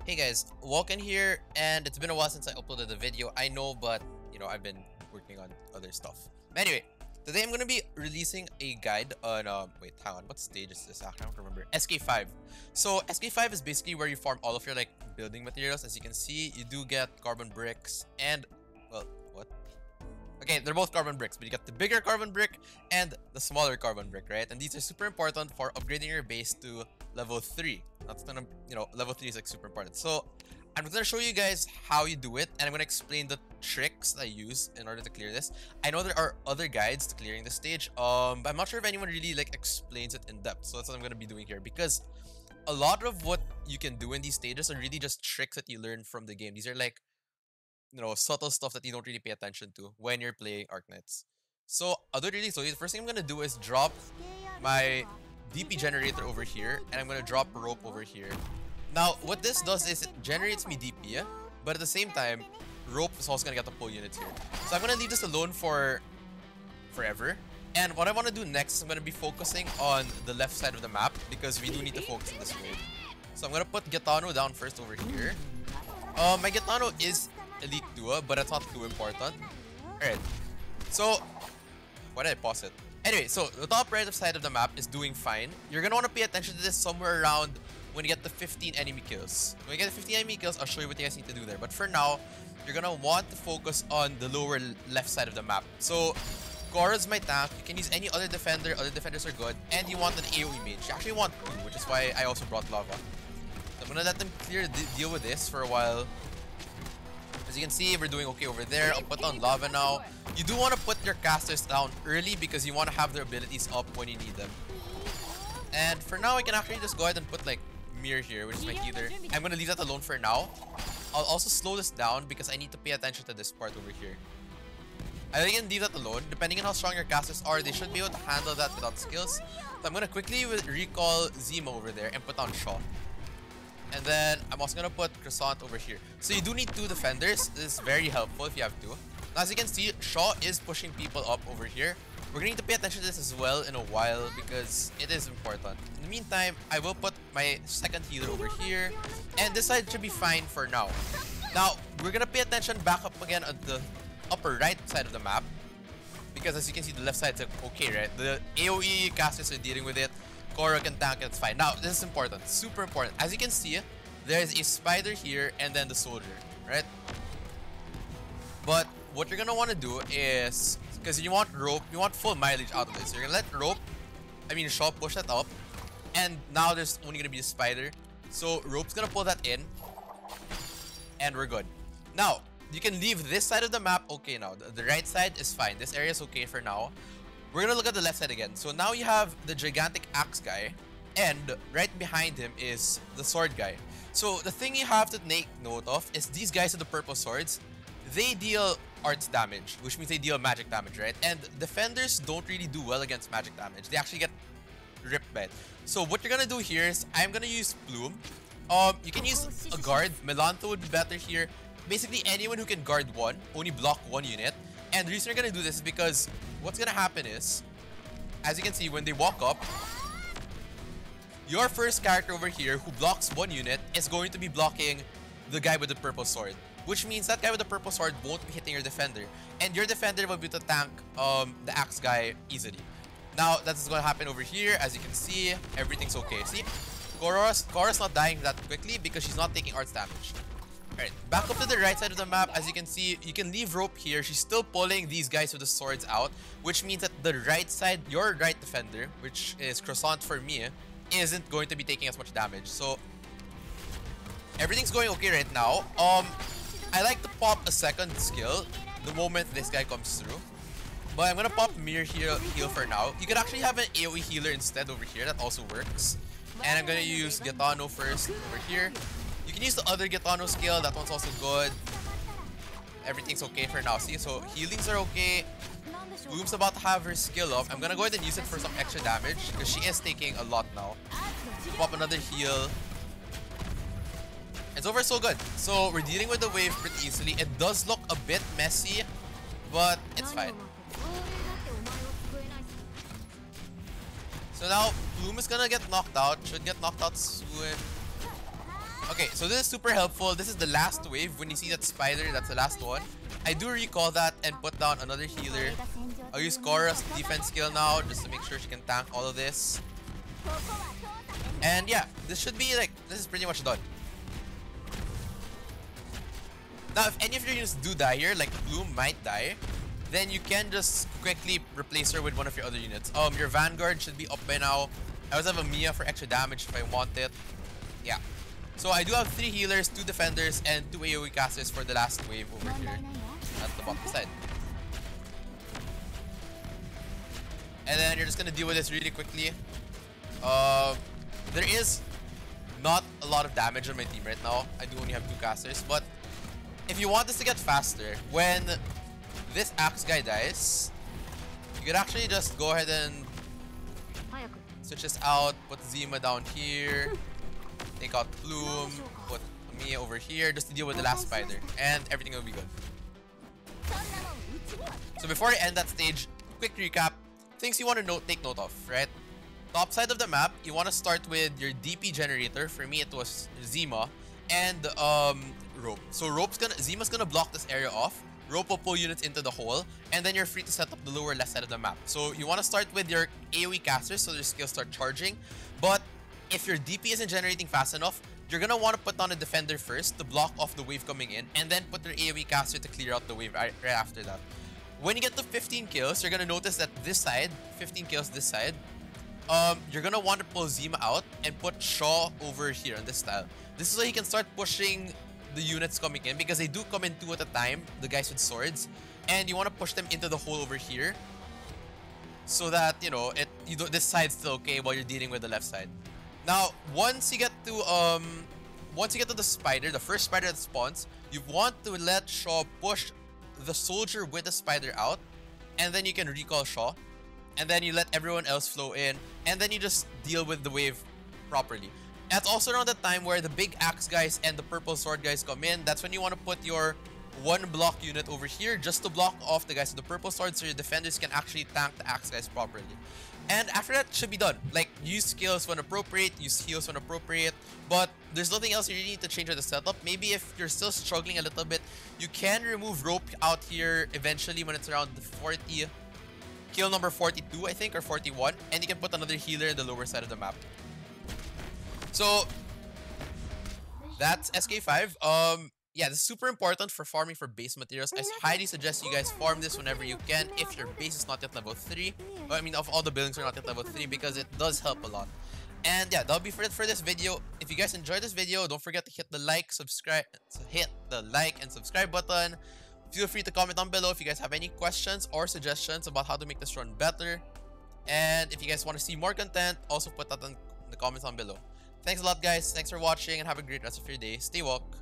Hey guys, Walken here, and it's been a while since I uploaded a video. I know, but I've been working on other stuff. Anyway, today I'm gonna be releasing a guide on wait, hang on, what stage is this? I don't remember. SK5. So SK5 is basically where you farm all of your building materials. As you can see, you do get carbon bricks and what? Okay, they're both carbon bricks, but you got the bigger carbon brick and the smaller carbon brick, right? And these are super important for upgrading your base to level 3. That's gonna, level 3 is super important. So I'm gonna show you guys how you do it, and I'm gonna explain the tricks that I use in order to clear this. I know there are other guides to clearing the stage, but I'm not sure if anyone really explains it in depth. So that's what I'm gonna be doing here, because a lot of what you can do in these stages are really just tricks that you learn from the game. These are subtle stuff that you don't really pay attention to when you're playing Arknights. So I'll do it really slowly. The first thing I'm gonna do is drop my DP generator over here, and I'm gonna drop rope over here. Now what this does is it generates me DP, but at the same time rope is also gonna get the pull units here. So I'm gonna leave this alone for forever. And what I want to do next is I'm gonna be focusing on the left side of the map, because we do need to focus on this road. So I'm gonna put Gitano down first over here. My Gitano is Elite 2, but it's not too important. Alright, so why did I pause it? Anyway, so the top right side of the map is doing fine. You're gonna want to pay attention to this somewhere around when you get the 15 enemy kills. When you get the 15 enemy kills, I'll show you what you guys need to do there. But for now, you're gonna want to focus on the lower left side of the map. So Gora's my tank. You can use any other defender. Other defenders are good. And you want an AoE mage. You actually want 2, which is why I also brought Lava. So I'm gonna let them deal with this for a while. As you can see, we're doing okay over there. I'll put on Lava now. You do want to put your casters down early, because you want to have their abilities up when you need them. And for now, I can actually just go ahead and put Mir here, which is my healer. I'm going to leave that alone for now. I'll also slow this down because I need to pay attention to this part over here. I can leave that alone. Depending on how strong your casters are, they should be able to handle that without skills. So I'm going to quickly recall Zima over there and put on Shaw. And then I'm also gonna put Croissant over here. So you do need 2 defenders. This is very helpful if you have 2. Now, as you can see, Shaw is pushing people up over here. We're gonna need to pay attention to this as well in a while, because it is important. In the meantime, I will put my second healer over here, and this side should be fine for now. Now, we're gonna pay attention back up again at the upper right side of the map, because as you can see, the left side's okay, right? The AoE casters are dealing with it. Gora can tank it, it's fine. Now, this is important, super important. As you can see, there's a spider here and then the soldier, right? But what you're gonna want to do is, because you want rope, you want full mileage out of this. You're gonna let Shaw push that up, and now there's only gonna be a spider. So rope's gonna pull that in, and we're good. Now, you can leave this side of the map okay now. The right side is fine. This area is okay for now. We're gonna look at the left side again. So now you have the gigantic axe guy, and right behind him is the sword guy. So the thing you have to take note of is these guys with the purple swords, they deal arts damage, which means they deal magic damage, right? And defenders don't really do well against magic damage. They actually get ripped by it. So what you're gonna do here is I'm gonna use Plume. You can use a guard. Melanto would be better here. Basically anyone who can guard 1, only block 1 unit. And the reason you're gonna do this is because what's gonna happen is, as you can see, when they walk up, your first character over here who blocks 1 unit is going to be blocking the guy with the purple sword, which means that guy with the purple sword won't be hitting your defender, and your defender will be able to tank the axe guy easily. Now that's gonna happen over here. As you can see, everything's okay. See, Gora's not dying that quickly because she's not taking arts damage. Alright, back up to the right side of the map. As you can see, you can leave rope here. She's still pulling these guys with the swords out, which means that the right side, your right defender, which is Croissant for me, isn't going to be taking as much damage. So everything's going okay right now. I like to pop a second skill the moment this guy comes through, but I'm gonna pop Mir heal for now. You could actually have an AoE healer instead over here. That also works. And I'm gonna use Gitano first over here. You can use the other Gitano skill, that one's also good. Everything's okay for now. See, so healings are okay. Bloom's about to have her skill up. I'm gonna go ahead and use it for some extra damage, because she is taking a lot now. Pop another heal. It's over so good. So we're dealing with the wave pretty easily. It does look a bit messy, but it's fine. So now Bloom is gonna get knocked out. Should get knocked out soon. Okay, so this is super helpful. This is the last wave. When you see that spider, that's the last one. I do recall that and put down another healer. I'll use Korra's defense skill now just to make sure she can tank all of this. And yeah, this should be like, this is pretty much done. Now, if any of your units do die here, like Bloom might die, then you can just quickly replace her with one of your other units. Your Vanguard should be up by now. I also have a Mia for extra damage if I want it. Yeah. So I do have 3 healers, 2 defenders, and 2 AoE casters for the last wave over here at the bottom side. And then you're just gonna deal with this really quickly. There is not a lot of damage on my team right now. I do only have 2 casters, but if you want this to get faster, when this axe guy dies, you could actually just go ahead and switch this out, put Zima down here, take out Bloom, put Mia over here just to deal with the last spider, and everything will be good. So before I end that stage, quick recap, things you want to take note of, right? Top side of the map, you want to start with your DP generator. For me, it was Zima and Rope. So Zima's gonna block this area off. Rope will pull units into the hole, and then you're free to set up the lower left side of the map. So you want to start with your AoE casters so their skills start charging. But if your DP isn't generating fast enough, you're gonna want to put on a defender first to block off the wave coming in, and then put your AoE caster to clear out the wave right after that. When you get to 15 kills, you're gonna notice that this side, 15 kills this side, you're gonna want to pull Zima out and put Shaw over here on this style. This is so he can start pushing the units coming in, because they do come in 2 at a time, the guys with swords, and you want to push them into the hole over here so that, you know, this side's still okay while you're dealing with the left side. Now, once you get to the spider, the first spider that spawns, you want to let Shaw push the soldier with the spider out, and then you can recall Shaw, and then you let everyone else flow in, and then you just deal with the wave properly. That's also around the time where the big axe guys and the purple sword guys come in. That's when you want to put your 1 block unit over here just to block off the guys with the purple sword, so your defenders can actually tank the axe guys properly. And after that, should be done. Like, use skills when appropriate, use heals when appropriate, but there's nothing else you really need to change with the setup. Maybe if you're still struggling a little bit, you can remove Rope out here eventually when it's around the 40, kill number 42, I think, or 41, and you can put another healer in the lower side of the map. So that's SK5. Yeah, this is super important for farming for base materials. I highly suggest you guys farm this whenever you can if your base is not yet level 3. I mean, if all the buildings are not yet level 3, because it does help a lot. And yeah, that'll be it for this video. If you guys enjoyed this video, don't forget to hit the like, and subscribe button. Feel free to comment down below if you guys have any questions or suggestions about how to make this run better. And if you guys want to see more content, also put that in the comments down below. Thanks a lot, guys. Thanks for watching, and have a great rest of your day. Stay woke.